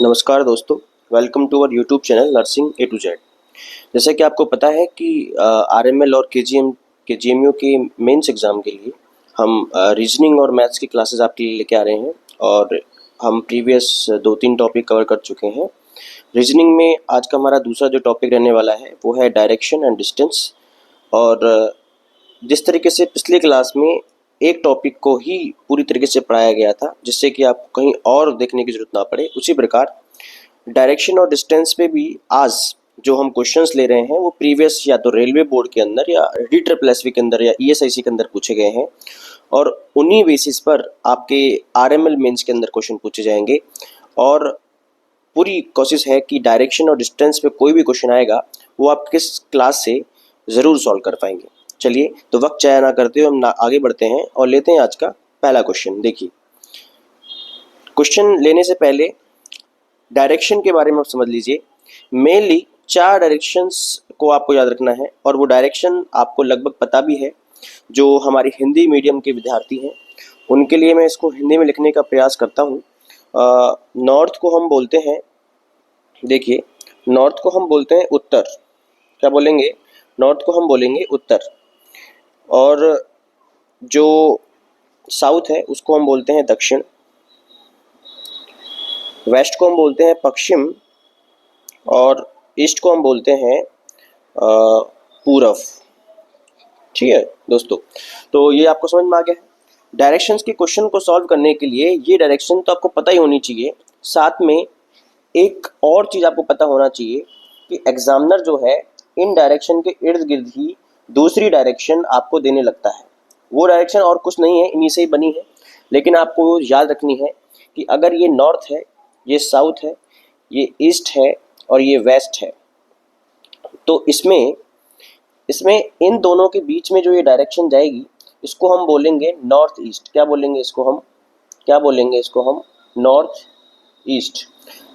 नमस्कार दोस्तों, welcome to our YouTube channel nursing A to Z. जैसे कि आपको पता है कि आरएमएल और केजीएमयू के मेंस एग्ज़ाम के लिए हम रीजनिंग और मैथ्स की क्लासेस आपके लिए लेके आ रहे हैं और हम प्रीवियस 2-3 टॉपिक कवर कर चुके हैं। रीजनिंग में आज का हमारा दूसरा जो टॉपिक रहने वाला है वो है डायरेक्शन एंड डिस्टेंस। और जिस तरीके से पिछली क्लास में एक टॉपिक को ही पूरी तरीके से पढ़ाया गया था जिससे कि आपको कहीं और देखने की ज़रूरत ना पड़े, उसी प्रकार डायरेक्शन और डिस्टेंस पे भी आज जो हम क्वेश्चंस ले रहे हैं वो प्रीवियस या तो रेलवे बोर्ड के अंदर या DSSB के अंदर या ESIC के अंदर पूछे गए हैं और उन्हीं बेसिस पर आपके RML मेंस के अंदर क्वेश्चन पूछे जाएंगे। और पूरी कोशिश है कि डायरेक्शन और डिस्टेंस पे कोई भी क्वेश्चन आएगा वो आप किस क्लास से ज़रूर सॉल्व कर पाएंगे। चलिए तो वक्त जाया ना करते हुए हम आगे बढ़ते हैं और लेते हैं आज का पहला क्वेश्चन। देखिए, क्वेश्चन लेने से पहले डायरेक्शन के बारे में आप समझ लीजिए। मेनली 4 डायरेक्शंस को आपको याद रखना है और वो डायरेक्शन आपको लगभग पता भी है। जो हमारी हिंदी मीडियम के विद्यार्थी हैं उनके लिए मैं इसको हिंदी में लिखने का प्रयास करता हूँ। नॉर्थ को हम बोलते हैं, देखिए नॉर्थ को हम बोलते हैं उत्तर। क्या बोलेंगे? नॉर्थ को हम बोलेंगे उत्तर। और जो साउथ है उसको हम बोलते हैं दक्षिण। वेस्ट को हम बोलते हैं पश्चिम और ईस्ट को हम बोलते हैं पूरब। ठीक है दोस्तों, तो ये आपको समझ में आ गया है। डायरेक्शंस के क्वेश्चन को सॉल्व करने के लिए ये डायरेक्शन तो आपको पता ही होनी चाहिए, साथ में एक और चीज़ आपको पता होना चाहिए कि एग्जामिनर जो है इन डायरेक्शन के इर्द गिर्द ही दूसरी डायरेक्शन आपको देने लगता है। वो डायरेक्शन और कुछ नहीं है, इन्हीं से ही बनी है, लेकिन आपको याद रखनी है कि अगर ये नॉर्थ है, ये साउथ है, ये ईस्ट है और ये वेस्ट है, तो इसमें इन दोनों के बीच में जो ये डायरेक्शन जाएगी इसको हम बोलेंगे नॉर्थ ईस्ट। क्या बोलेंगे इसको हम? North east.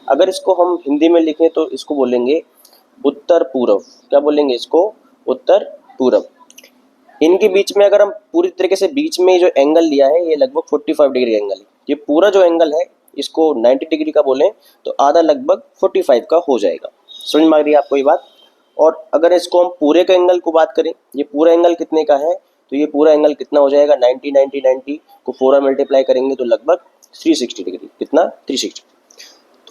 अगर इसको हम हिंदी में लिखें तो इसको बोलेंगे उत्तर पूरब। क्या बोलेंगे इसको? उत्तर पूरब। इनके बीच में अगर हम पूरी तरीके से बीच में जो एंगल लिया है ये लगभग 45 डिग्री एंगल है। ये पूरा जो एंगल है इसको 90 डिग्री का बोलें तो आधा लगभग 45 का हो जाएगा। समझ में आ रही है आपको ये बात? और अगर इसको हम पूरे का एंगल को बात करें, ये पूरा एंगल कितने का है, तो ये पूरा एंगल कितना हो जाएगा? 90 को 4 मल्टीप्लाई करेंगे तो लगभग 360 डिग्री। कितना? 360।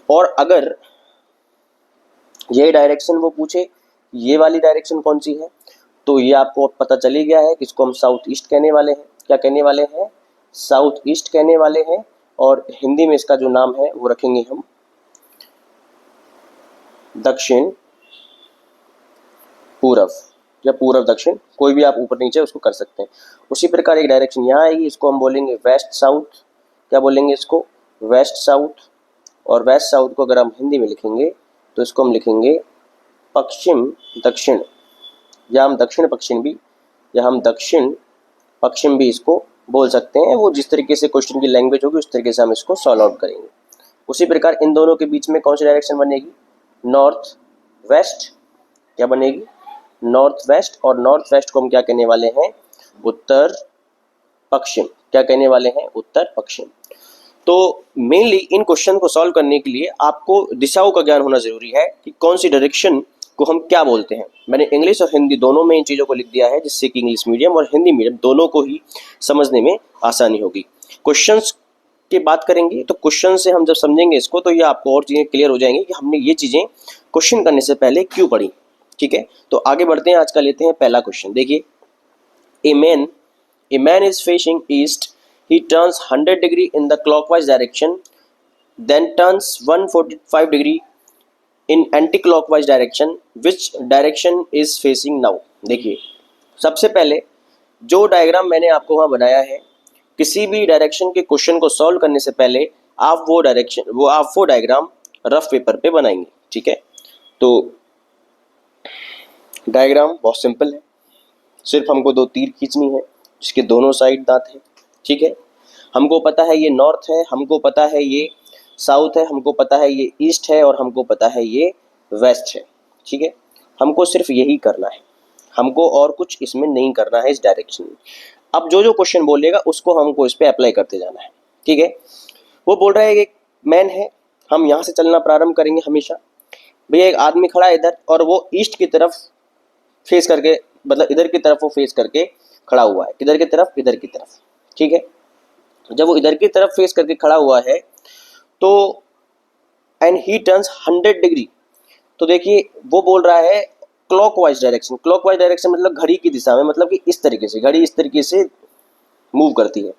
और अगर ये डायरेक्शन वो पूछे ये वाली डायरेक्शन कौन सी है, तो ये आपको पता चली गया है कि इसको हम साउथ ईस्ट कहने वाले हैं। क्या कहने वाले हैं? साउथ ईस्ट कहने वाले हैं। और हिंदी में इसका जो नाम है वो रखेंगे हम दक्षिण पूरब या पूरब दक्षिण, कोई भी आप ऊपर नीचे उसको कर सकते हैं। उसी प्रकार एक डायरेक्शन यहाँ आएगी, इसको हम बोलेंगे वेस्ट साउथ। क्या बोलेंगे इसको? West south. और वेस्ट साउथ को अगर हम हिंदी में लिखेंगे तो इसको हम लिखेंगे पश्चिम दक्षिण, या हम दक्षिण पश्चिम भी इसको बोल सकते हैं। वो जिस तरीके से क्वेश्चन की लैंग्वेज होगी उस तरीके से हम इसको सॉल्व आउट करेंगे। उसी प्रकार इन दोनों के बीच में कौन सी डायरेक्शन बनेगी? North west. क्या बनेगी? North west. और नॉर्थ वेस्ट को हम क्या कहने वाले हैं? उत्तर पश्चिम। क्या कहने वाले हैं? उत्तर पश्चिम। तो मेनली इन क्वेश्चन को सॉल्व करने के लिए आपको दिशाओं का ज्ञान होना जरूरी है कि कौन सी डायरेक्शन को हम क्या बोलते हैं। मैंने इंग्लिश और हिंदी दोनों में इन चीज़ों को लिख दिया है जिससे कि इंग्लिश मीडियम और हिंदी मीडियम दोनों को ही समझने में आसानी होगी। क्वेश्चंस की बात करेंगे तो क्वेश्चन से हम जब समझेंगे इसको तो ये आपको और चीज़ें क्लियर हो जाएंगी कि हमने ये चीज़ें क्वेश्चन करने से पहले क्यों पढ़ी। ठीक है, तो आगे बढ़ते हैं। आज का लेते हैं पहला क्वेश्चन। देखिए, a man is facing east, he turns 100 degree in the clockwise direction, then turns 145 degree in anti-clockwise direction. Which direction is facing now? देखिए, सबसे पहले जो डायग्राम मैंने आपको वहाँ बनाया है, किसी भी डायरेक्शन के क्वेश्चन को सॉल्व करने से पहले आप वो डायग्राम रफ पेपर पे बनाएंगे। ठीक है, तो डायग्राम बहुत सिंपल है, सिर्फ हमको 2 तीर खींचनी है जिसके दोनों साइड दांत है। ठीक है, हमको पता है ये नॉर्थ है, हमको पता है ये साउथ है, हमको पता है ये ईस्ट है और हमको पता है ये वेस्ट है। ठीक है, हमको सिर्फ यही करना है, हमको और कुछ इसमें नहीं करना है इस डायरेक्शन में। अब जो जो क्वेश्चन बोलेगा उसको हमको इस पर अप्लाई करते जाना है। ठीक है, वो बोल रहा है एक मैन है, हम यहाँ से चलना प्रारंभ करेंगे हमेशा। भैया एक आदमी खड़ा है इधर और वो ईस्ट की तरफ फेस करके, मतलब इधर की तरफ वो फेस करके खड़ा हुआ है, किधर की तरफ, इधर की तरफ, ठीक है। जब वो इधर की तरफ फेस करके खड़ा हुआ है तो एंड ही टर्न्स 100 डिग्री, तो देखिए वो बोल रहा है क्लॉकवाइज डायरेक्शन। क्लॉकवाइज डायरेक्शन मतलब घड़ी की दिशा में, मतलब कि इस तरीके से, घड़ी इस तरीके से मूव करती है,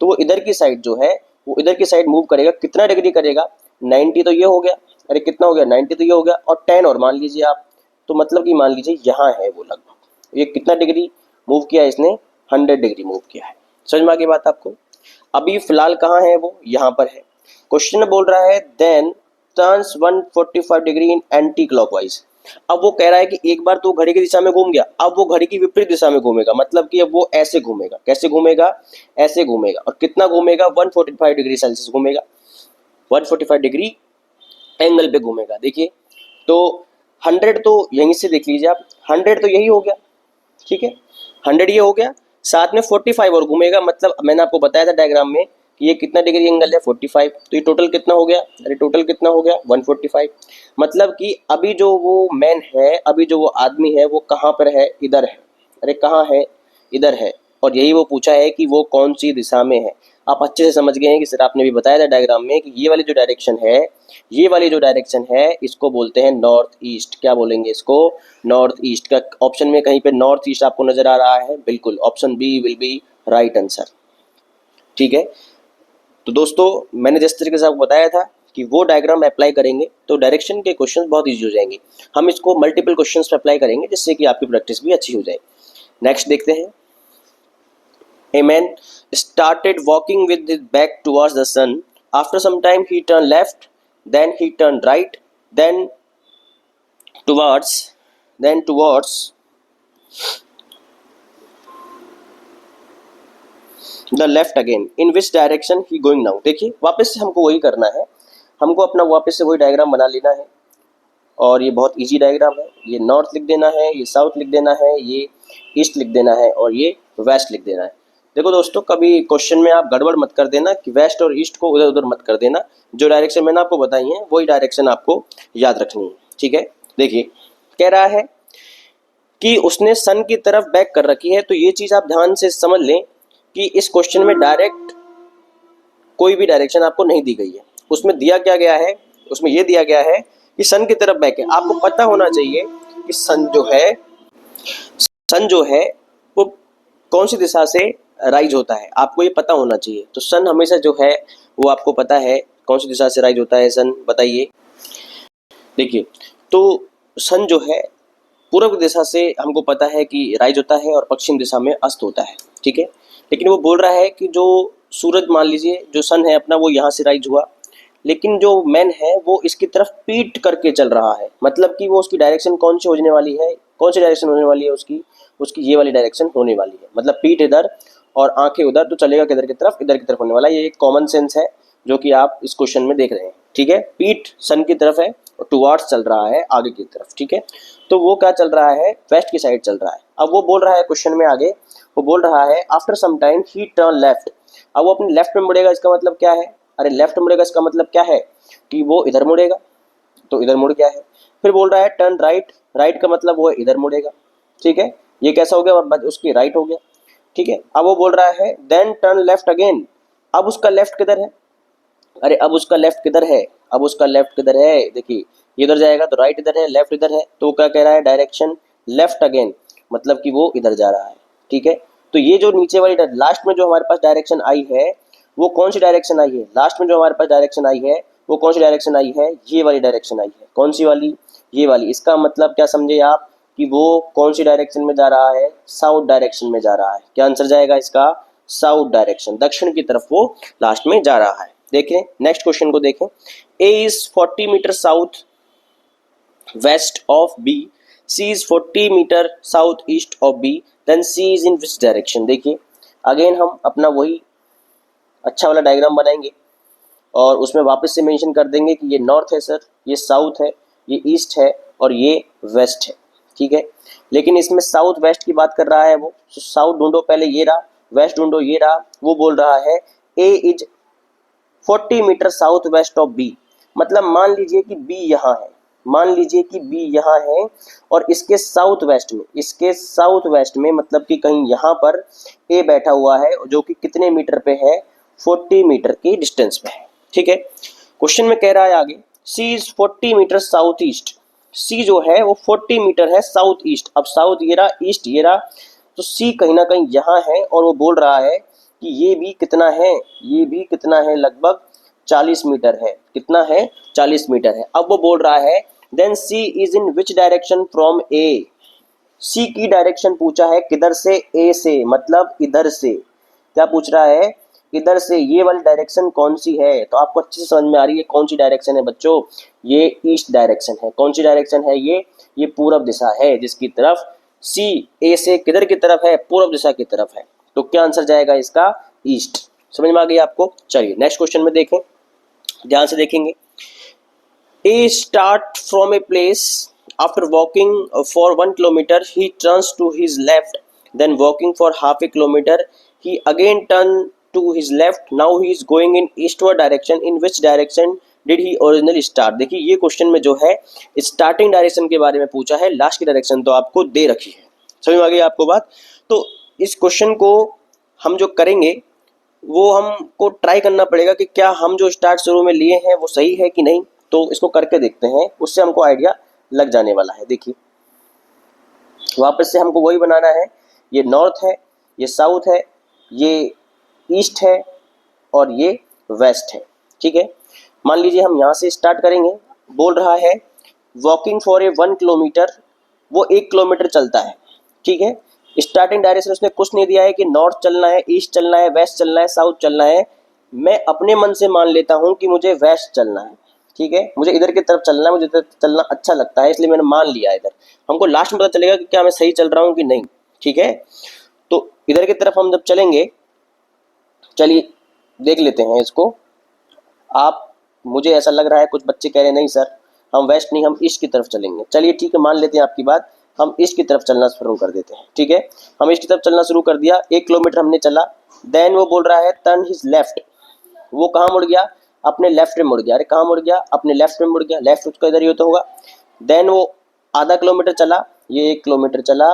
तो वो इधर की साइड जो है वो इधर की साइड मूव करेगा। कितना डिग्री करेगा, 90 तो ये हो गया, अरे कितना हो गया, 90 तो ये हो गया, और 10 और मान लीजिए आप, तो मतलब कि मान लीजिए यहाँ है वो लगभग, ये कितना डिग्री मूव किया है इसने, 100 डिग्री मूव किया है। समझ में आ गई बात आपको। अभी फिलहाल कहाँ है वो, यहाँ पर है। क्वेश्चन बोल रहा है then turns 145 degree in anticlockwise. अब वो कह रहा है कि एक बार तो घड़ी की दिशा में घूम गया, अब वो घड़ी की विपरीत दिशा में घूमेगा, मतलब कि अब वो ऐसे घूमेगा। कैसे घूमेगा, ऐसे घूमेगा, और कितना घूमेगा, 145 डिग्री सेल्सियस घूमेगा, 145 डिग्री एंगल पे घूमेगा। देखिए तो 100 तो यहीं से देख लीजिए आप, 100 तो यही हो गया, ठीक है, 100 ये हो गया, साथ में 45 और घूमेगा, मतलब मैंने आपको बताया था डायग्राम में कि ये कितना डिग्री एंगल है, 45, तो ये टोटल कितना हो गया, अरे टोटल कितना हो गया, 145। मतलब कि अभी जो वो मैन है, अभी जो वो आदमी है वो कहाँ पर है, इधर है। अरे कहाँ है, इधर है, और यही वो पूछा है कि वो कौन सी दिशा में है। आप अच्छे से समझ गए हैं कि सर आपने भी बताया था डायग्राम में कि ये वाली जो डायरेक्शन है, ये वाली जो डायरेक्शन है इसको बोलते हैं नॉर्थ ईस्ट। क्या बोलेंगे इसको, नॉर्थ ईस्ट। का ऑप्शन में कहीं पे नॉर्थ ईस्ट आपको नजर आ रहा है, बिल्कुल option B will be right answer, ठीक है। तो दोस्तों मैंने जिस तरीके से आपको बताया था कि वो डायग्राम अप्लाई करेंगे तो डायरेक्शन के क्वेश्चन बहुत ईजी हो जाएंगे। हम इसको मल्टीपल क्वेश्चन पे अप्लाई करेंगे जिससे कि आपकी प्रैक्टिस भी अच्छी हो जाए। नेक्स्ट देखते हैं। A man started walking with his back towards the sun. After some time he turned left, then he turned right, then towards the left again. In which direction he going now? देखिए वापस से हमको वही करना है, हमको अपना वापस से वही डायग्राम बना लेना है, और ये बहुत इजी डायग्राम है। ये नॉर्थ लिख देना है, ये साउथ लिख देना है, ये ईस्ट लिख देना है, और ये वेस्ट लिख देना है। देखो दोस्तों कभी क्वेश्चन में आप गड़बड़ मत कर देना कि वेस्ट और ईस्ट को उधर उधर मत कर देना। जो डायरेक्शन मैंने आपको बताई है वही डायरेक्शन आपको याद रखनी है, ठीक है। देखिए कह रहा है कि उसने सन की तरफ बैक कर रखी है, तो ये चीज़ आप ध्यान से समझ लें कि इस क्वेश्चन में डायरेक्ट कोई भी डायरेक्शन आपको नहीं दी गई है। उसमें दिया क्या गया है, उसमें ये दिया गया है कि सन की तरफ बैक है। आपको पता होना चाहिए कि सन जो है वो कौन सी दिशा से राइज होता है, आपको ये पता होना चाहिए। तो सन हमेशा जो है वो आपको पता है कौन सी दिशा से राइज होता है सन, बताइए। देखिए तो सन जो है पूर्व दिशा से हमको पता है कि राइज होता है और पश्चिम दिशा में अस्त होता है, ठीक है। लेकिन वो बोल रहा है कि जो सूरज, मान लीजिए जो सन है अपना वो यहाँ से राइज हुआ, लेकिन जो मैन है वो इसकी तरफ पीट करके चल रहा है, मतलब कि वो उसकी डायरेक्शन कौन सी होने वाली है, कौन सी डायरेक्शन होने वाली है उसकी ये वाली डायरेक्शन होने वाली है। मतलब पीठ इधर और आंखें उधर, तो चलेगा किधर की तरफ, इधर की तरफ होने वाला है। ये एक कॉमन सेंस है जो कि आप इस क्वेश्चन में देख रहे हैं, ठीक है। पीठ सन की तरफ है और टुवार्ड्स चल रहा है आगे की तरफ, ठीक है। तो वो क्या चल रहा है, वेस्ट की साइड चल रहा है। अब वो बोल रहा है क्वेश्चन में आगे, वो बोल रहा है आफ्टर सम टाइम ही टर्न लेफ्ट। अब वो अपने लेफ्ट में मुड़ेगा, इसका मतलब क्या है, अरे लेफ्ट मुड़ेगा इसका मतलब क्या है कि वो इधर मुड़ेगा, तो इधर मुड़ गया है। फिर बोल रहा है टर्न राइट, राइट का मतलब वो इधर मुड़ेगा, ठीक है। ये कैसा हो गया, उसकी राइट हो गया, ठीक है। अब वो बोल रहा है देन टर्न लेफ्ट अगेन। अब उसका लेफ्ट किधर है, अरे अब उसका लेफ्ट किधर है, अब उसका लेफ्ट किधर है, देखिए ये इधर जाएगा तो राइट इधर है, लेफ्ट इधर है, तो क्या कह रहा है, डायरेक्शन लेफ्ट अगेन, मतलब कि वो इधर जा रहा है, ठीक है। तो ये जो नीचे वाली लास्ट में जो हमारे पास डायरेक्शन आई है वो कौन सी डायरेक्शन आई है, लास्ट में जो हमारे पास डायरेक्शन आई है वो कौन सी डायरेक्शन आई है, ये वाली डायरेक्शन आई है। कौन सी वाली, ये वाली। इसका मतलब क्या समझे आप कि वो कौन सी डायरेक्शन में जा रहा है, साउथ डायरेक्शन में जा रहा है। क्या आंसर जाएगा इसका, साउथ डायरेक्शन, दक्षिण की तरफ वो लास्ट में जा रहा है। देखें नेक्स्ट क्वेश्चन को देखें। A is 40 metre south west of B, C is 40 metre south east of B, then C is in which direction. देखिए अगेन हम अपना वही अच्छा वाला डायग्राम बनाएंगे और उसमें वापस से मेंशन कर देंगे कि ये नॉर्थ है सर, ये साउथ है, ये ईस्ट है और ये वेस्ट है, ठीक है। लेकिन इसमें साउथ वेस्ट की बात कर रहा है वो, तो साउथ ढूंढो पहले, ये रहा, वेस्ट ढूंढो, ये रहा। वो बोल रहा है A is 40 metre south west of B, मतलब मान लीजिए कि बी यहाँ है, मान लीजिए कि बी यहाँ है और इसके साउथ वेस्ट में मतलब कि कहीं यहाँ पर ए बैठा हुआ है जो कि कितने मीटर पे है, 40 मीटर की डिस्टेंस पे है। ठीक है, क्वेश्चन में कह रहा है आगे सी इज 40 मीटर साउथ ईस्ट, सी जो है वो 40 मीटर है साउथ ईस्ट। अब साउथ ये रहा, ईस्ट ये रहा, तो सी कहीं ना कहीं यहाँ है और वो बोल रहा है कि ये भी कितना है, ये भी कितना है, लगभग 40 मीटर है। कितना है, 40 मीटर है। अब वो बोल रहा है then C is in which direction from A, C की डायरेक्शन पूछा है किधर से, ए से, मतलब इधर से। क्या पूछ रहा है, इधर से, ये वाली डायरेक्शन कौन सी है। तो आपको अच्छे से समझ में आ रही है कौन सी डायरेक्शन है बच्चों, ये ईस्ट डायरेक्शन है। कौन सी डायरेक्शन है ये पूरब दिशा है, जिसकी तरफ सी ए से किधर की तरफ है, पूरब दिशा की तरफ है। तो क्या आंसर जाएगा इसका, ईस्ट। समझ में आ गई आपको। चलिए नेक्स्ट क्वेश्चन में देखें, ध्यान से देखेंगे। A start from a place after walking for 1 kilometer he turns to his left, then walking for half a kilometer he again turn to his left, now he is going in eastward direction, in which direction did he originally start। देखिए ये question में जो है starting direction के बारे में पूछा है, लास्ट की डायरेक्शन तो आपको दे रखी है। समझ में आ गई आपको बात। तो इस क्वेश्चन को हम जो करेंगे वो हमको ट्राई करना पड़ेगा कि क्या हम जो स्टार्ट शुरू में लिए हैं वो सही है कि नहीं। तो इसको करके देखते हैं, उससे हमको आइडिया लग जाने वाला है। देखिए वापस से हमको वही बनाना है, ये नॉर्थ है, ये साउथ है, ये ईस्ट है और ये वेस्ट है। ठीक है, मान लीजिए हम यहाँ से स्टार्ट करेंगे। बोल रहा है वॉकिंग फॉर ए 1 किलोमीटर, वो 1 किलोमीटर चलता है। ठीक है, स्टार्टिंग डायरेक्शन उसने कुछ नहीं दिया है कि नॉर्थ चलना है, ईस्ट चलना है, वेस्ट चलना है, साउथ चलना है। मैं अपने मन से मान लेता हूँ कि मुझे वेस्ट चलना है। ठीक है, मुझे इधर की तरफ चलना है, मुझे इधर चलना अच्छा लगता है, इसलिए मैंने मान लिया इधर। हमको लास्ट में पता चलेगा कि क्या मैं सही चल रहा हूँ कि नहीं। ठीक है, तो इधर की तरफ हम जब चलेंगे, चलिए देख लेते हैं इसको। आप, मुझे ऐसा लग रहा है कुछ बच्चे कह रहे हैं नहीं सर हम वेस्ट नहीं, हम ईस्ट की तरफ चलेंगे। चलिए ठीक है, मान लेते हैं आपकी बात, हम ईस्ट की तरफ चलना शुरू कर देते हैं। ठीक है, हम ईस्ट की तरफ चलना शुरू कर दिया, 1 किलोमीटर हमने चला। देन वो बोल रहा है टर्न हिज लेफ्ट, वो कहाँ मुड़ गया, अपने लेफ्ट में मुड़ गया। अरे कहाँ मुड़ गया, अपने लेफ्ट में मुड़ गया, लेफ्ट उसका इधर ही होता होगा। देन वो आधा किलोमीटर चला, ये 1 किलोमीटर चला,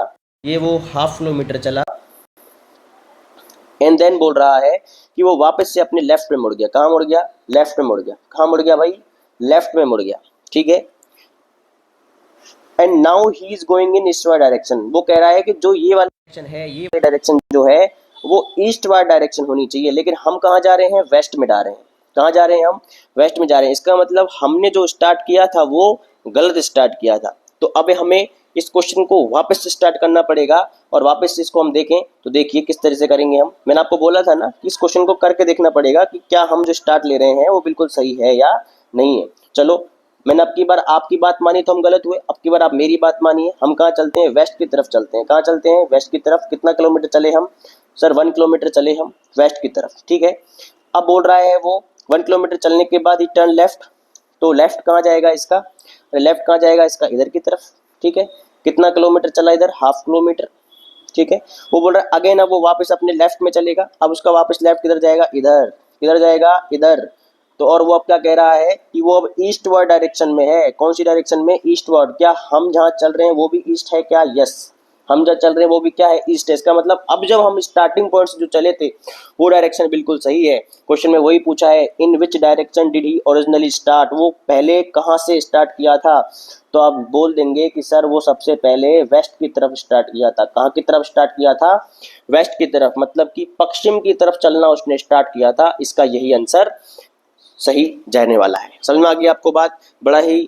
ये वो हाफ किलोमीटर चला। एंड देन बोल रहा है कि वो वापस से अपने लेफ्ट में मुड़ गया। कहाँ मुड़ गया, लेफ्ट में मुड़ गया। कहाँ मुड़ गया भाई, लेफ्ट में मुड़ गया। ठीक है, and now he is going in eastward direction. वो कह रहा है कि जो ये वाला डायरेक्शन है, ये वाला डायरेक्शन जो है वो ईस्टवर्ड डायरेक्शन होनी चाहिए, लेकिन हम कहाँ जा रहे हैं, वेस्ट में जा रहे हैं। कहाँ जा रहे हैं, हम वेस्ट में जा रहे हैं। इसका मतलब हमने जो स्टार्ट किया था वो गलत स्टार्ट किया था। तो अब हमें इस क्वेश्चन को वापस से स्टार्ट करना पड़ेगा और वापस से इसको हम देखें। तो देखिए किस तरह से करेंगे हम। मैंने आपको बोला था ना कि इस क्वेश्चन को करके देखना पड़ेगा कि क्या हम जो स्टार्ट ले रहे हैं वो बिल्कुल सही है या नहीं है। चलो, मैंने आपकी बार आपकी बात मानी तो हम गलत हुए, अब की बार आप मेरी बात मानिए। हम कहाँ चलते हैं, वेस्ट की तरफ चलते हैं। कहाँ चलते हैं, वेस्ट की तरफ। कितना किलोमीटर चले हम, सर 1 किलोमीटर चले हम वेस्ट की तरफ। ठीक है, अब बोल रहा है वो 1 किलोमीटर चलने के बाद ही टर्न लेफ्ट। तो लेफ्ट कहाँ जाएगा इसका, लेफ्ट कहाँ जाएगा इसका, इधर की तरफ। ठीक है, कितना किलोमीटर चला इधर, हाफ किलोमीटर। ठीक है, वो बोल रहा है अगेन अब वो वापस अपने लेफ्ट में चलेगा। अब उसका वापस लेफ्ट किधर जाएगा, इधर। किधर जाएगा, इधर। तो और वो अब क्या कह रहा है कि वो अब ईस्टवर्ड डायरेक्शन में है। कौन सी डायरेक्शन में, ईस्टवर्ड। क्या हम जहाँ चल रहे हैं वो भी ईस्ट है क्या, यस, हम जहाँ चल रहे हैं वो भी क्या है, ईस्ट है। इसका मतलब अब जब हम स्टार्टिंग पॉइंट से जो चले थे वो डायरेक्शन बिल्कुल सही है। क्वेश्चन में वही पूछा है in which direction did he originally start, वो पहले कहाँ से स्टार्ट किया था। तो आप बोल देंगे कि सर वो सबसे पहले वेस्ट की तरफ स्टार्ट किया था। कहाँ की तरफ स्टार्ट किया था, वेस्ट की तरफ, मतलब कि पश्चिम की तरफ चलना उसने स्टार्ट किया था। इसका यही आंसर सही जाने वाला है। समझ में आ गई आपको बात। बड़ा ही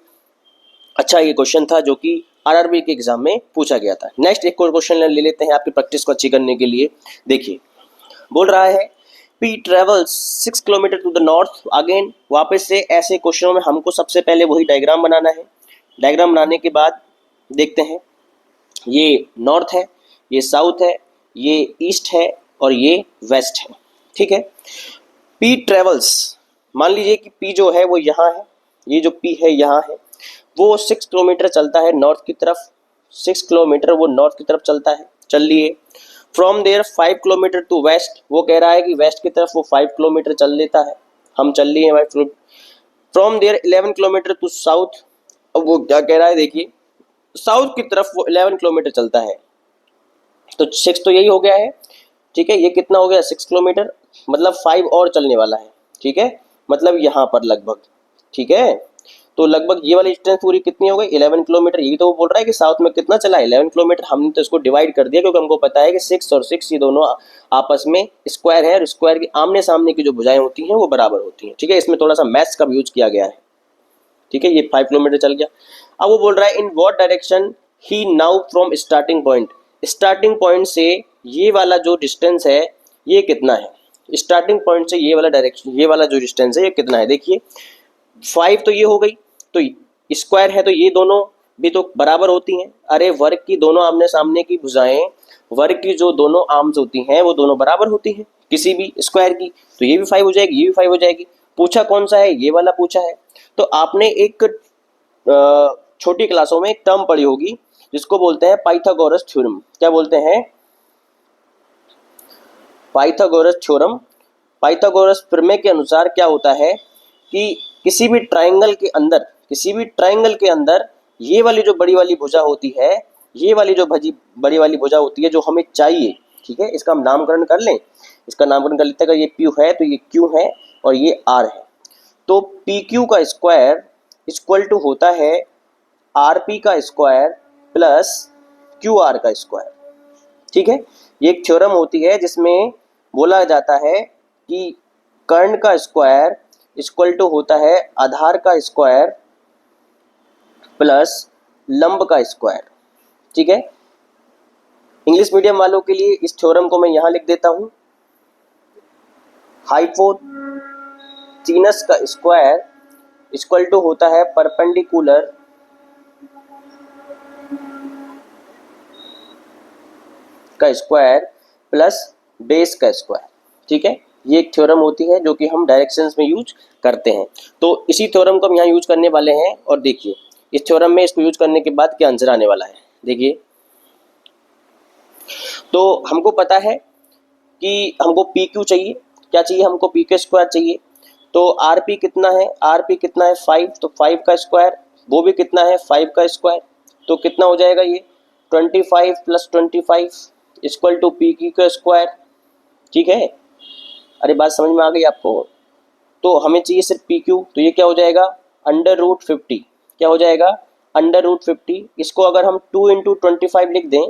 अच्छा ये क्वेश्चन था जो कि आरआरबी के एग्जाम में पूछा गया था। नेक्स्ट एक और क्वेश्चन ले लेते हैं आपकी प्रैक्टिस को अच्छी करने के लिए। देखिए बोल रहा है P travels 6 kilometre to the north again. वापस से ऐसे क्वेश्चनों में हमको सबसे पहले वही डायग्राम बनाना है। डायग्राम बनाने के बाद देखते हैं, ये नॉर्थ है, ये साउथ है, ये ईस्ट है और ये वेस्ट है। ठीक है, पी ट्रेवल्स, मान लीजिए कि पी जो है वो यहाँ है, ये जो पी है यहाँ है, वो 6 किलोमीटर चलता है नॉर्थ की तरफ। 6 किलोमीटर वो नॉर्थ की तरफ चलता है, चल लिए। From there 5 kilometre to west, वो कह रहा है कि वेस्ट की तरफ वो 5 किलोमीटर चल लेता है। हम चल लिए भाई from there 11 kilometre to south. अब वो क्या कह रहा है देखिए, साउथ की तरफ वो 11 किलोमीटर चलता है, तो 6 तो यही हो गया है, ठीक है। ये कितना हो गया 6 किलोमीटर, मतलब 5 और चलने वाला है, ठीक है, मतलब यहाँ पर लगभग, ठीक है। तो लगभग ये वाली डिस्टेंस पूरी कितनी हो गई 11 किलोमीटर। यही तो वो बोल रहा है कि साउथ में कितना चला 11 किलोमीटर। हमने तो इसको डिवाइड कर दिया क्योंकि हमको पता है कि 6 और 6 ये दोनों आपस में स्क्वायर है और स्क्वायर की आमने सामने की जो भुजाएं होती हैं वो बराबर होती हैं, ठीक है। इसमें थोड़ा सा मैथ्स का यूज किया गया है, ठीक है। ये 5 किलोमीटर चल गया। अब वो बोल रहा है in what direction he now from starting point. Starting point से ये वाला जो डिस्टेंस है ये कितना है, स्टार्टिंग पॉइंट से ये वाला डायरेक्शन, ये वाला जो डिस्टेंस है ये कितना है। देखिए 5 तो ये हो गई, तो स्क्वायर है तो ये दोनों भी तो बराबर होती हैं। अरे वर्ग की दोनों आमने सामने की भुजाएं, वर्ग की जो दोनों आर्म्स होती हैं वो दोनों बराबर होती हैं किसी भी स्क्वायर की, तो ये भी 5 हो जाएगी, ये भी 5 हो जाएगी। पूछा कौन सा है, ये वाला पूछा है। तो आपने एक छोटी क्लासों में एक टर्म पढ़ी होगी जिसको बोलते हैं पाइथागोरस थ्योरम। क्या बोलते हैं, पाइथागोरस थ्योरम। पाइथागोरस प्रमेय के अनुसार क्या होता है कि किसी भी ट्राइंगल के अंदर, किसी भी ट्राइंगल के अंदर ये वाली जो बड़ी वाली भुजा होती है, ये वाली जो बड़ी वाली भुजा होती है जो हमें चाहिए, ठीक है, इसका हम नामकरण कर लें। इसका नामकरण कर लेते हैं। अगर ये P है तो ये Q है और ये R है, तो PQ का स्क्वायर इक्वल टू होता है RP का स्क्वायर प्लस QR का स्क्वायर, ठीक है। ये एक थ्योरम होती है जिसमें बोला जाता है कि कर्ण का स्क्वायर इक्वल टू होता है आधार का स्क्वायर प्लस लंब का स्क्वायर, ठीक है। इंग्लिश मीडियम वालों के लिए इस थ्योरम को मैं यहां लिख देता हूं, हाइपोटेनस का स्क्वायर इक्वल टू होता है परपेंडिकुलर का स्क्वायर प्लस बेस का स्क्वायर, ठीक है। ये एक थ्योरम होती है जो कि हम डायरेक्शंस में यूज करते हैं। तो इसी थ्योरम को हम यहाँ यूज करने वाले हैं और देखिए इस थ्योरम में इसको यूज करने के बाद क्या आंसर आने वाला है। देखिए तो हमको पता है कि हमको PQ चाहिए, क्या चाहिए हमको PQ स्क्वायर चाहिए। तो RP कितना है, RP कितना है 5, तो 5 का स्क्वायर, वो भी कितना है 5 का स्क्वायर, तो कितना हो जाएगा ये 25 प्लस 25 इक्वल टू PQ का स्क्वायर, ठीक है। अरे बात समझ में आ गई आपको। तो हमें चाहिए सिर्फ PQ, तो ये क्या हो जाएगा √50, क्या हो जाएगा √50। इसको अगर हम 2 इंटू 25 लिख दें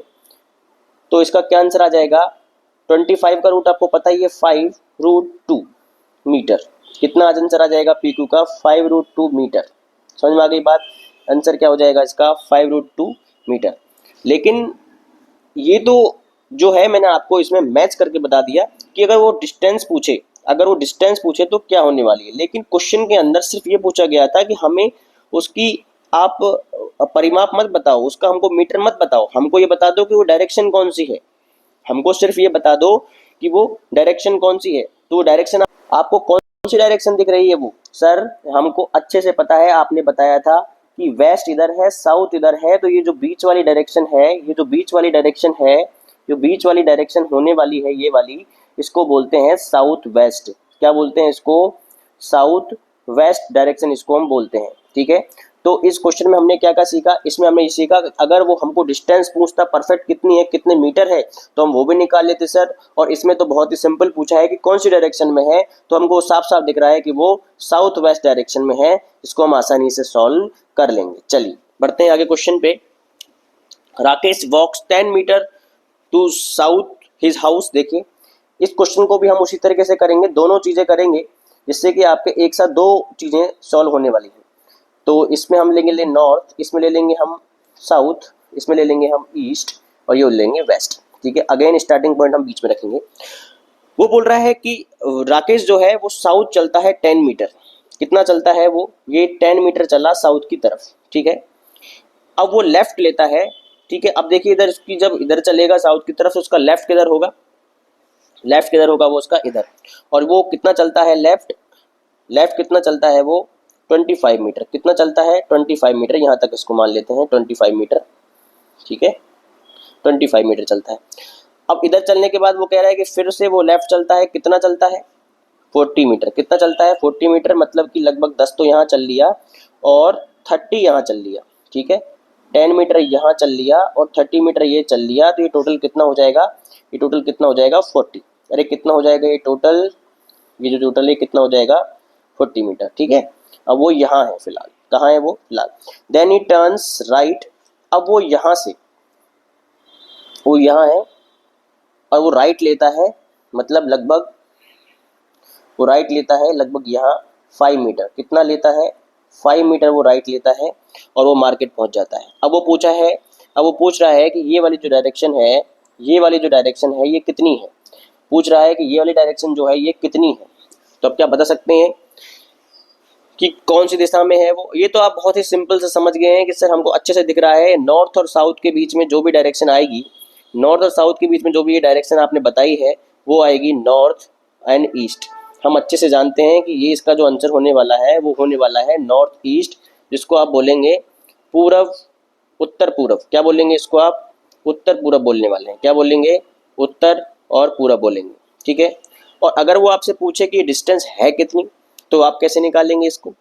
तो इसका क्या आंसर आ जाएगा, 25 का रूट आपको पता ही है 5√2 मीटर। कितना आंसर आ जाएगा PQ का 5√2 मीटर। समझ में आ गई बात, आंसर क्या हो जाएगा इसका 5√2 मीटर। लेकिन ये तो जो है मैंने आपको इसमें मैच करके बता दिया कि अगर वो डिस्टेंस पूछे, अगर वो डिस्टेंस पूछे तो क्या होने वाली है। लेकिन क्वेश्चन के अंदर सिर्फ ये पूछा गया था कि हमें उसकी आप परिमाप मत बताओ, उसका हमको मीटर मत बताओ, हमको ये बता दो कि वो डायरेक्शन कौन सी है। हमको सिर्फ ये बता दो कि वो डायरेक्शन कौन सी है। तो वो डायरेक्शन आपको कौन सी डायरेक्शन दिख रही है वो, सर हमको अच्छे से पता है, आपने बताया था कि वेस्ट इधर है साउथ इधर है, तो ये जो बीच वाली डायरेक्शन है, ये जो बीच वाली डायरेक्शन है, जो बीच वाली डायरेक्शन होने वाली है ये वाली, इसको बोलते हैं साउथ वेस्ट। क्या बोलते हैं इसको, साउथ वेस्ट डायरेक्शन इसको हम बोलते हैं, ठीक है। तो इस क्वेश्चन में हमने क्या क्या सीखा, इसमें हमने ये सीखा अगर वो हमको डिस्टेंस पूछता परफेक्ट कितनी है, कितने मीटर है, तो हम वो भी निकाल लेते सर। और इसमें तो बहुत ही सिंपल पूछा है कि कौन सी डायरेक्शन में है, तो हमको साफ साफ दिख रहा है कि वो साउथ वेस्ट डायरेक्शन में है। इसको हम आसानी से सॉल्व कर लेंगे। चलिए बढ़ते हैं आगे क्वेश्चन पे। Rakesh walks 10 metre to south his house. देखिए इस क्वेश्चन को भी हम उसी तरीके से करेंगे, दोनों चीजें करेंगे जिससे कि आपके एक साथ दो चीजें सॉल्व होने वाली हैं। तो इसमें हम लेंगे नॉर्थ, इसमें ले लेंगे हम साउथ, इसमें ले लेंगे हम ईस्ट और ये लेंगे वेस्ट, ठीक है। अगेन स्टार्टिंग पॉइंट हम बीच में रखेंगे। वो बोल रहा है कि राकेश जो है वो साउथ चलता है 10 मीटर। कितना चलता है वो, ये 10 मीटर चला साउथ की तरफ, ठीक है। अब वो लेफ्ट लेता है, ठीक है। अब देखिए इधर इसकी जब इधर चलेगा साउथ की तरफ, उसका लेफ्ट किधर होगा, लेफ्ट किधर होगा वो उसका इधर। और वो कितना चलता है लेफ्ट, लेफ्ट कितना चलता है वो 25 मीटर। कितना चलता है 25 मीटर, यहाँ तक इसको मान लेते हैं 25 मीटर, ठीक है। 25 मीटर चलता है। अब इधर चलने के बाद वो कह रहा है कि फिर से वो लेफ्ट चलता है, कितना चलता है 40 मीटर। कितना चलता है 40 मीटर, मतलब कि लगभग 10 तो यहाँ चल लिया और 30 यहाँ चल लिया, ठीक है। 10 मीटर यहाँ चल लिया और 30 मीटर ये चल लिया, तो ये टोटल कितना हो जाएगा, ये टोटल कितना हो जाएगा 40। अरे कितना हो जाएगा ये टोटल, ये जो टोटल है कितना हो जाएगा 40 मीटर, ठीक है। अब वो यहाँ है फिलहाल, कहाँ है वो फिलहाल। देन ही टर्न्स राइट, अब वो यहाँ से, वो यहाँ है और वो राइट लेता है, मतलब लगभग वो राइट लेता है लगभग यहाँ 5 मीटर। कितना लेता है 5 मीटर वो राइट लेता है और वो मार्केट पहुंच जाता है। अब वो पूछा है, अब वो पूछ रहा है कि ये वाली जो डायरेक्शन है, ये वाली जो डायरेक्शन है ये कितनी है, पूछ रहा है कि ये वाली डायरेक्शन जो है ये कितनी है। तो अब क्या बता सकते हैं कि कौन सी दिशा में है वो। ये तो आप बहुत ही सिंपल से समझ गए हैं कि सर हमको अच्छे से दिख रहा है, नॉर्थ और साउथ के बीच में जो भी डायरेक्शन आएगी, नॉर्थ और साउथ के बीच में जो भी ये डायरेक्शन आपने बताई है वो आएगी नॉर्थ एंड ईस्ट। हम अच्छे से जानते हैं कि ये इसका जो आंसर होने वाला है वो होने वाला है नॉर्थ ईस्ट, जिसको आप बोलेंगे पूरब, उत्तर पूरब। क्या बोलेंगे इसको आप, उत्तर पूरब बोलने वाले हैं। क्या बोलेंगे, उत्तर और पूरब बोलेंगे, ठीक है। और अगर वो आपसे पूछे कि डिस्टेंस है कितनी, तो आप कैसे निकालेंगे इसको,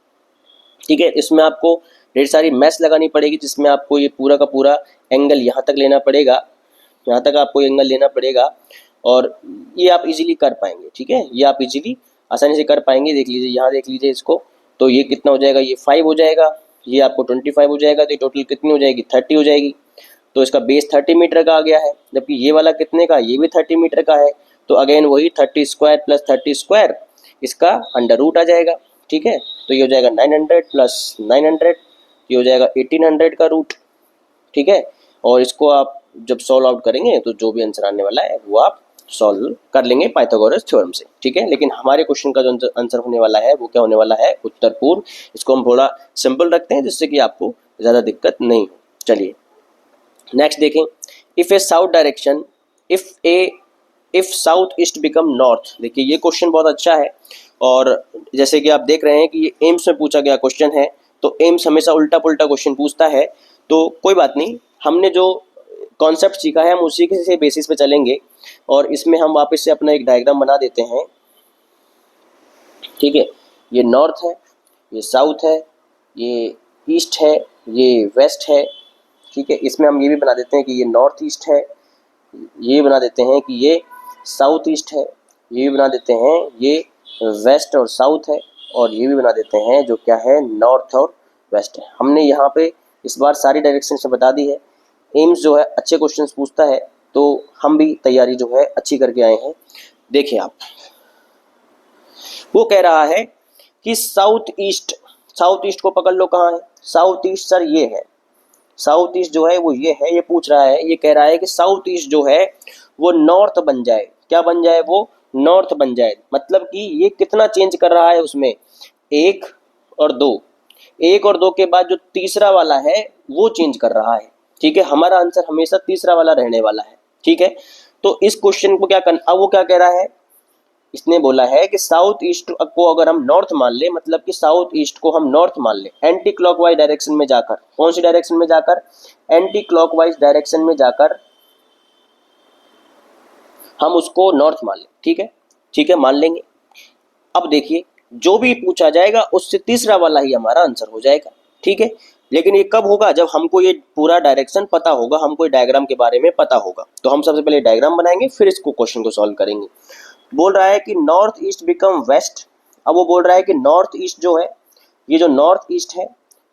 ठीक है। इसमें आपको ढेर सारी मैथ्स लगानी पड़ेगी, जिसमें आपको ये पूरा का पूरा एंगल यहाँ तक लेना पड़ेगा, यहाँ तक आपको एंगल लेना पड़ेगा और ये आप इजीली कर पाएंगे, ठीक है। ये आप इजीली आसानी से कर पाएंगे। देख लीजिए यहाँ, देख लीजिए इसको, तो ये कितना हो जाएगा, ये 5 हो जाएगा, ये आपको 25 हो जाएगा, तो ये टोटल कितनी हो जाएगी 30 हो जाएगी। तो इसका बेस 30 मीटर का आ गया है, जबकि ये वाला कितने का, ये भी 30 मीटर का है। तो अगेन वही 30 स्क्वायर प्लस 30 स्क्वायर, इसका अंडर रूट आ जाएगा, ठीक है। तो ये हो जाएगा 900 प्लस 900, ये हो जाएगा 1800 का रूट, ठीक है। और इसको आप जब सॉल्व आउट करेंगे तो जो भी आंसर आने वाला है वो आप सॉल्व कर लेंगे पाइथागोरस थ्योरम से, ठीक है। लेकिन हमारे क्वेश्चन का जो आंसर होने वाला है वो क्या होने वाला है, उत्तर पूर्व। इसको हम थोड़ा सिंपल रखते हैं जिससे कि आपको ज़्यादा दिक्कत नहीं हो। चलिए नेक्स्ट देखें, if A south direction, if south east become north. देखिए ये क्वेश्चन बहुत अच्छा है और जैसे कि आप देख रहे हैं कि ये एम्स में पूछा गया क्वेश्चन है, तो एम्स हमेशा उल्टा पुल्टा क्वेश्चन पूछता है। तो कोई बात नहीं, हमने जो कॉन्सेप्ट सीखा है हम उसी के से बेसिस पे चलेंगे और इसमें हम वापस से अपना एक डायग्राम बना देते हैं, ठीक है। ये नॉर्थ है, ये साउथ है, ये ईस्ट है, ये वेस्ट है, ठीक है। इसमें हम ये भी बना देते हैं कि ये नॉर्थ ईस्ट है, ये बना देते हैं कि ये साउथ ईस्ट है, ये भी बना देते हैं ये वेस्ट और साउथ है, और ये भी बना देते हैं जो क्या है नॉर्थ और वेस्ट है। हमने यहाँ पे इस बार सारी डायरेक्शन से बता दी है। एम्स जो है अच्छे क्वेश्चंस पूछता है, तो हम भी तैयारी जो है अच्छी करके आए हैं। देखिए आप, वो कह रहा है कि साउथ ईस्ट को पकड़ लो, कहाँ है साउथ ईस्ट, सर ये है साउथ ईस्ट जो है वो ये है। ये पूछ रहा है, ये कह रहा है कि साउथ ईस्ट जो है वो नॉर्थ बन जाए। क्या बन जाए, वो नॉर्थ बन जाए। मतलब कि ये कितना चेंज कर रहा है उसमें, 1 और 2, 1 और 2 के बाद जो तीसरा वाला है वो चेंज कर रहा है, ठीक है। हमारा आंसर हमेशा तीसरा वाला रहने वाला है, ठीक है। तो इस क्वेश्चन को क्या करना, अब वो क्या कह रहा है, इसने बोला है कि साउथ ईस्ट को अगर हम नॉर्थ मान ले, मतलब कि साउथ ईस्ट को हम नॉर्थ मान ले, एंटी क्लॉकवाइज डायरेक्शन में जाकर, कौन सी डायरेक्शन में जाकर, एंटी क्लॉकवाइज डायरेक्शन में जाकर हम उसको नॉर्थ मान ले, ठीक है, ठीक है, मान लेंगे। अब देखिए जो भी पूछा जाएगा उससे तीसरा वाला ही हमारा आंसर हो जाएगा, ठीक है। लेकिन ये कब होगा, जब हमको ये पूरा डायरेक्शन पता होगा, हमको डायग्राम के बारे में पता होगा। तो हम सबसे पहले डायग्राम बनाएंगे, फिर इसको क्वेश्चन को सॉल्व करेंगे। बोल रहा है कि नॉर्थ ईस्ट बिकम वेस्ट। अब वो बोल रहा है कि नॉर्थ ईस्ट जो है, ये जो नॉर्थ ईस्ट है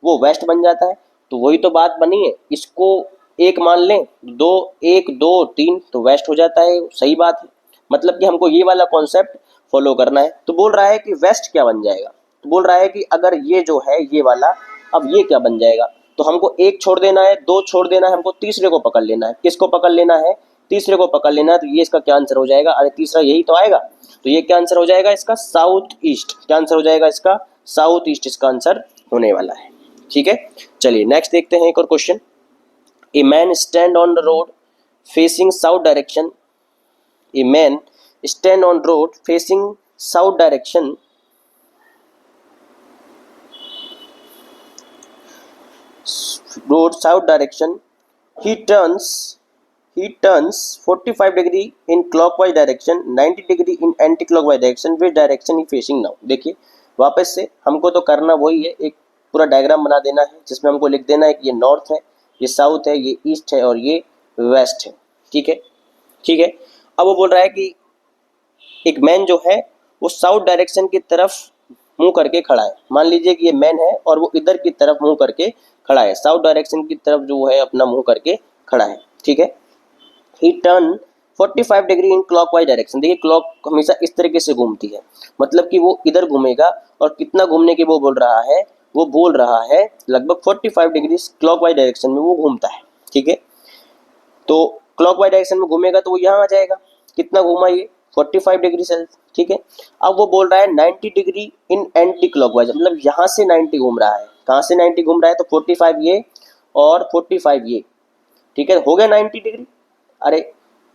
वो वेस्ट बन जाता है। तो वही तो बात बनी है, इसको 1 मान लें, 2, 1, 2, 3 तो वेस्ट हो जाता है, सही बात है। मतलब कि हमको ये वाला कॉन्सेप्ट फॉलो करना है। तो बोल रहा है कि वेस्ट क्या बन जाएगा, तो बोल रहा है कि अगर ये जो है ये वाला, अब ये क्या बन जाएगा, तो हमको 1 छोड़ देना है, 2 छोड़ देना है, हमको तीसरे को पकड़ लेना है। किसको पकड़ लेना है, तीसरे को पकड़ लेना है। तो ये इसका क्या आंसर हो जाएगा, अरे तीसरा यही तो आएगा। तो ये क्या आंसर हो जाएगा इसका, साउथ ईस्ट। क्या आंसर हो जाएगा इसका, साउथ ईस्ट इसका आंसर होने वाला है, ठीक है। चलिए नेक्स्ट देखते हैं एक और question. A man stand on the road facing south direction, a man stand on road facing south direction, he turns he turns 45 degree in clockwise direction, 90 degree in anti clockwise direction, which direction he facing now. देखिए वापस से हमको तो करना वही है, एक पूरा डायग्राम बना देना है जिसमें हमको लिख देना है कि ये नॉर्थ है, ये साउथ है, ये ईस्ट है और ये वेस्ट है। ठीक है, ठीक है। अब वो बोल रहा है कि एक मैन जो है वो साउथ डायरेक्शन की तरफ मुंह करके खड़ा है। मान लीजिए कि ये मैन है और वो इधर की तरफ मुंह करके खड़ा है, साउथ डायरेक्शन की तरफ जो है अपना मुंह करके खड़ा है। ठीक है, ही turn 45 degree in clockwise direction. देखिए क्लॉक हमेशा इस तरीके से घूमती है, मतलब कि वो इधर घूमेगा और कितना घूमने की वो बोल रहा है लगभग 45 डिग्री क्लॉकवाइज डायरेक्शन में वो घूमता है। ठीक है, तो क्लॉकवाइज डायरेक्शन में घूमेगा तो वो यहाँ आ जाएगा। कितना घूमा ये 45 डिग्री से। ठीक है, अब वो बोल रहा है 90 डिग्री इन एंटी क्लॉकवाइज, मतलब यहाँ से 90 घूम रहा है। कहाँ से 90 घूम रहा है? तो 45 ये और 45 ये। ठीक है, हो गया 90 डिग्री। अरे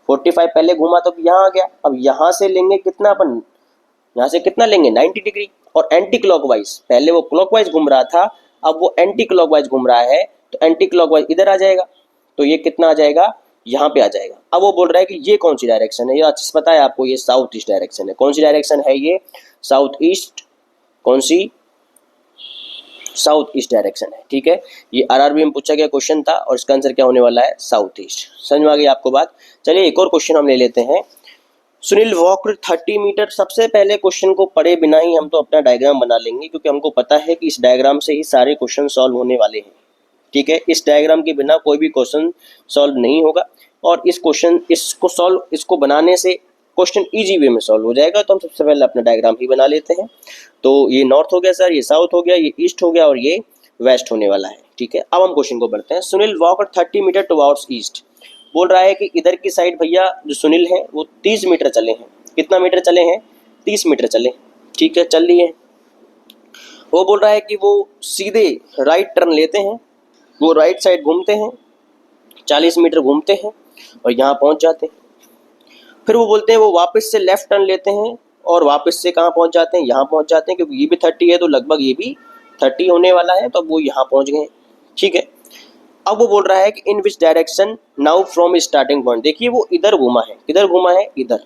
45 पहले घूमा तो यहाँ आ गया। अब यहाँ से लेंगे कितना अपन, यहाँ से कितना लेंगे 90 डिग्री। और एंटी क्लॉकवाइज, पहले वो क्लॉकवाइज घूम रहा था, अब वो एंटी क्लॉकवाइज घूम रहा है, तो एंटी क्लॉकवाइज इधर आ जाएगा। तो ये कितना आ जाएगा, यहाँ पे आ जाएगा। अब वो बोल रहा है कि ये कौन सी डायरेक्शन है, ये अच्छे से पता है आपको, ये साउथ ईस्ट डायरेक्शन है। कौन सी डायरेक्शन है ये? South east. कौन सी? साउथ ईस्ट डायरेक्शन है। ठीक है, ये आरआरबी में पूछा गया क्वेश्चन था और इसका आंसर क्या होने वाला है? South east. समझ में आ गई आपको बात? चलिए एक और क्वेश्चन हम ले लेते हैं। Sunil walked 30 metre. सबसे पहले क्वेश्चन को पढ़े बिना ही हम तो अपना डायग्राम बना लेंगे, क्योंकि हमको पता है कि इस डायग्राम से ही सारे क्वेश्चन सॉल्व होने वाले हैं। ठीक है, इस डायग्राम के बिना कोई भी क्वेश्चन सॉल्व नहीं होगा और इसको बनाने से क्वेश्चन इजी वे में सॉल्व हो जाएगा। तो हम सबसे पहले अपना डायग्राम ही बना लेते हैं। तो ये नॉर्थ हो गया सर, ये साउथ हो गया, ये ईस्ट हो गया और ये वेस्ट होने वाला है। ठीक है, अब हम क्वेश्चन को बढ़ते हैं। Sunil walked 30 metre towards east. बोल रहा है कि इधर की साइड भैया जो सुनील है वो 30 मीटर चले हैं। कितना मीटर चले हैं? 30 मीटर चले। ठीक है, चल लिए। वो बोल रहा है कि वो सीधे राइट टर्न लेते हैं, वो राइट साइड घूमते हैं, 40 मीटर घूमते हैं और यहाँ पहुँच जाते हैं। फिर वो बोलते हैं वो वापस से लेफ्ट टर्न लेते हैं और वापस से कहाँ पहुँच जाते हैं? यहाँ पहुँच जाते हैं, क्योंकि ये भी 30 है तो लगभग ये भी 30 होने वाला है, तो अब वो यहाँ पहुँच गए। ठीक है, अब वो बोल रहा है कि in which direction now from starting point. देखिए वो इधर घूमा है, किधर घूमा है? इधर।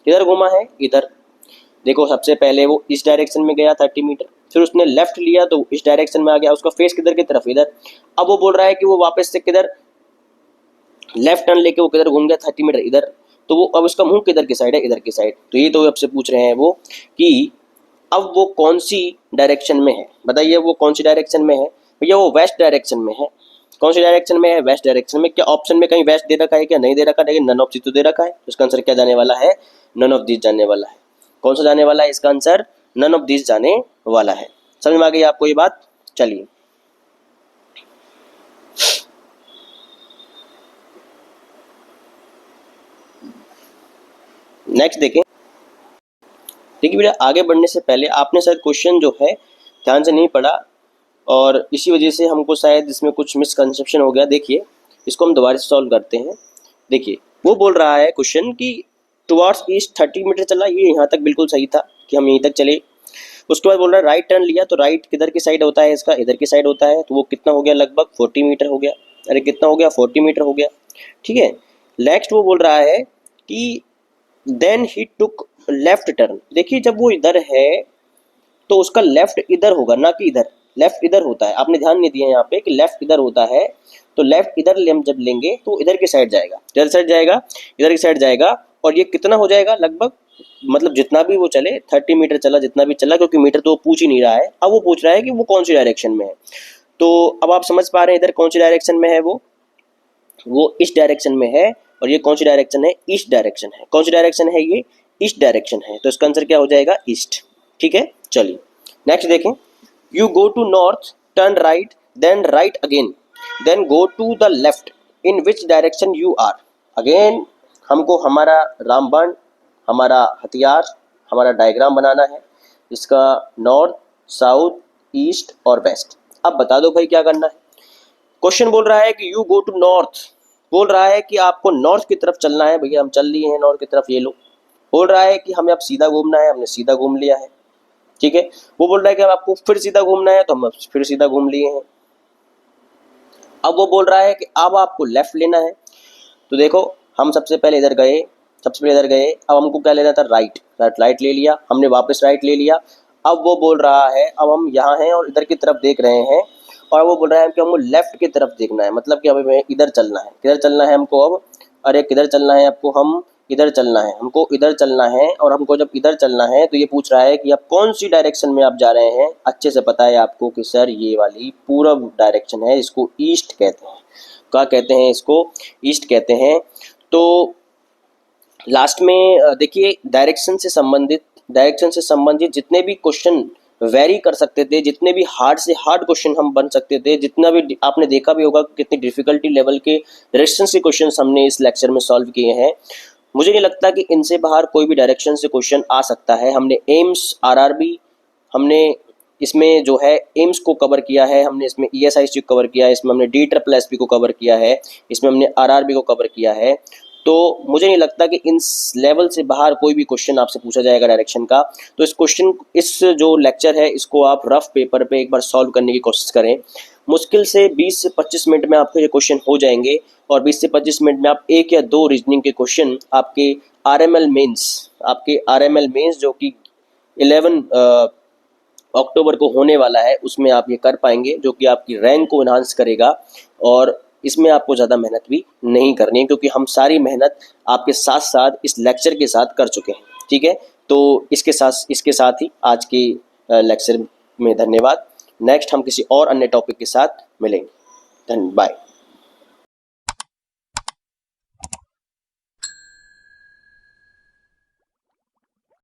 किधर घूमा है? इधर। देखो सबसे पहले वो इस डायरेक्शन में गया 30 मीटर, फिर उसने लेफ्ट लिया तो इस डायरेक्शन में आ गया, उसका फेस किधर की तरफ? इधर। अब वो बोल रहा है कि वो वापस से किधर लेफ्ट टर्न लेके वो किधर घूम गया 30 मीटर इधर, तो वो अब उसका मुंह किधर की साइड है? इधर की साइड। तो ये तो आपसे पूछ रहे हैं वो कि अब वो कौन सी डायरेक्शन में है, बताइए वो कौन सी डायरेक्शन में है? भैया वो वेस्ट डायरेक्शन में है। कौन सी डायरेक्शन में है? वेस्ट डायरेक्शन में। क्या ऑप्शन में कहीं वेस्ट दे रखा है? क्या नहीं दे रखा, लेकिन नन ऑफ दिस तो दे रखा है। तो इसका आंसर क्या जाने वाला है? नन ऑफ दिस जाने वाला है। कौन सा जाने वाला है इसका आंसर? नन ऑफ दिस जाने वाला है। समझ में आ गई आपको ये बात? चलिए नेक्स्ट देखें। देखिए बेटा, आगे बढ़ने से पहले आपने शायद क्वेश्चन जो है ध्यान से नहीं पढ़ा और इसी वजह से हमको शायद इसमें कुछ मिसकंसेप्शन हो गया। देखिए इसको हम दोबारा से सॉल्व करते हैं। देखिए वो बोल रहा है क्वेश्चन कि टुवर्ड्स ईस्ट 30 मीटर चला, ये यहाँ तक बिल्कुल सही था कि हम यहीं तक चले। उसके बाद बोल रहा है राइट टर्न लिया, तो राइट किधर की साइड होता है इसका? इधर की साइड होता है, तो वो कितना हो गया? लगभग 40 मीटर हो गया। अरे कितना हो गया? 40 मीटर हो गया। ठीक है, नेक्स्ट वो बोल रहा है कि then he took left turn. देखिए जब वो इधर है तो उसका लेफ्ट इधर होगा, ना कि इधर। लेफ्ट इधर होता है, आपने ध्यान नहीं दिया यहाँ पे कि लेफ्ट इधर होता है। तो लेफ्ट इधर जब लेंगे तो इधर की साइड जाएगा, इधर साइड जाएगा, इधर की साइड जाएगा और ये कितना हो जाएगा? लगभग मतलब जितना भी वो चले 30 मीटर चला, जितना भी चला, क्योंकि मीटर तो वो पूछ ही नहीं रहा है। अब वो पूछ रहा है कि वो कौन सी डायरेक्शन में है। तो अब आप समझ पा रहे हैं इधर कौन सी डायरेक्शन में है? वो इस डायरेक्शन में है और ये कौन सी डायरेक्शन है? ईस्ट डायरेक्शन है। कौन सी डायरेक्शन है? ये ईस्ट डायरेक्शन है। तो इसका आंसर क्या हो जाएगा? ईस्ट। ठीक है, चलिए नेक्स्ट देखें। You go to north, turn right, then right again, then go to the left, in which direction you are. Again हमको हमारा रामबाण, हमारा हथियार, हमारा डायग्राम बनाना है, इसका नॉर्थ, साउथ, ईस्ट और वेस्ट। अब बता दो भाई क्या करना है। क्वेश्चन बोल रहा है कि यू गो टू नॉर्थ, बोल रहा है कि आपको नॉर्थ की तरफ चलना है। भैया हम चल लिए हैं नॉर्थ की तरफ, ये लो। बोल रहा है कि हमें अब सीधा घूमना है, हमने सीधा घूम लिया है। ठीक है, वो बोल रहा है कि अब आपको फिर सीधा घूमना है, तो हम फिर सीधा घूम लिए हैं। अब वो बोल रहा है कि अब आपको लेफ्ट लेना है। तो देखो हम सबसे पहले इधर गए, अब हमको क्या लेना था, राइट, राइट ले लिया हमने, वापस राइट ले लिया। अब वो बोल रहा है, अब हम यहाँ हैं और इधर की तरफ देख रहे हैं, और वो बोल रहा है कि हमको लेफ्ट की तरफ देखना है, मतलब कि हमें इधर चलना है। किधर चलना है हमको अब, अरे किधर चलना है आपको, हम इधर चलना है, हमको इधर चलना है। और हमको जब इधर चलना है तो ये पूछ रहा है कि आप कौन सी डायरेक्शन में आप जा रहे हैं। अच्छे से पता है आपको कि सर ये वाली पूरब डायरेक्शन है, इसको ईस्ट कहते हैं। क्या कहते हैं इसको, ईस्ट कहते हैं। तो लास्ट में देखिए, डायरेक्शन से संबंधित जितने भी क्वेश्चन वेरी कर सकते थे, जितने भी हार्ड से हार्ड क्वेश्चन हम बन सकते थे, जितना भी आपने देखा भी होगा कितनी डिफिकल्टी लेवल के डायरेक्शन से क्वेश्चन हमने इस लेक्चर में सॉल्व किए हैं। मुझे नहीं लगता कि इनसे बाहर कोई भी डायरेक्शन से क्वेश्चन आ सकता है। हमने एम्स, आरआरबी, हमने इसमें जो है एम्स को कवर किया है, हमने इसमें ईएसआईसी को कवर किया है, इसमें हमने DSSS को कवर किया है, इसमें हमने आरआरबी को कवर किया है। तो मुझे नहीं लगता कि इन लेवल से बाहर कोई भी क्वेश्चन आपसे पूछा जाएगा डायरेक्शन का। तो इस जो लेक्चर है इसको आप रफ पेपर पे एक बार सॉल्व करने की कोशिश करें। मुश्किल से 20 से 25 मिनट में आपके ये क्वेश्चन हो जाएंगे, और 20 से 25 मिनट में आप 1 या 2 रीजनिंग के क्वेश्चन आपके आरएमएल मेंस जो कि 11 अक्टूबर को होने वाला है, उसमें आप ये कर पाएंगे, जो कि आपकी रैंक को इन्हांस करेगा। और इसमें आपको ज़्यादा मेहनत भी नहीं करनी है, क्योंकि हम सारी मेहनत आपके साथ साथ इस लेक्चर के साथ कर चुके हैं। ठीक है, तो इसके साथ ही आज के लेक्चर में धन्यवाद। नेक्स्ट हम किसी और अन्य टॉपिक के साथ मिलेंगे। बाय।